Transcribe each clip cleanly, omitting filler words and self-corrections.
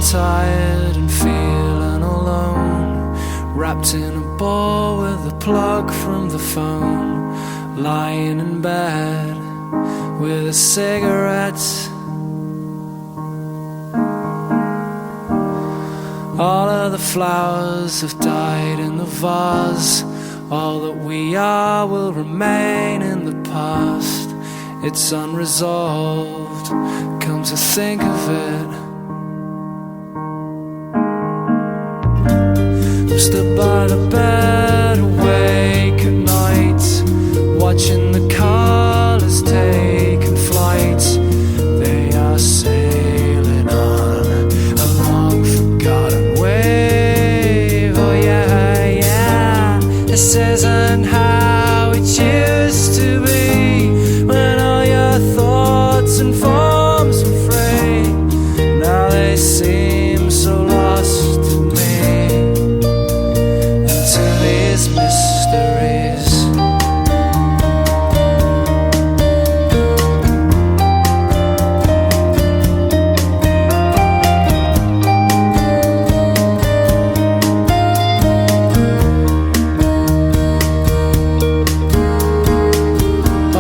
tired and feeling alone, wrapped in a ball with a plug from the phone, lying in bed with a cigarette. All of the flowers have died in the vase. All that we are will remain in the past. It's unresolved, come to think of it. I'm stood by the bed, awake at night, watching the colours taking flight. They are sailing on a long forgotten wave. Oh yeah, yeah. This isn't how it used to be, when all your thoughts and forms were free. Now they seem so lost to me, and to these mysteries.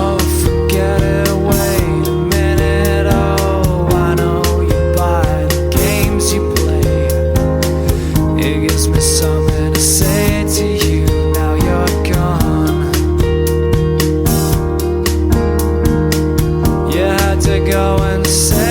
Oh, forget it, wait a minute. Oh, I know you buy the games you play. It gives me something to say to you. Now you're gone. You had to go and say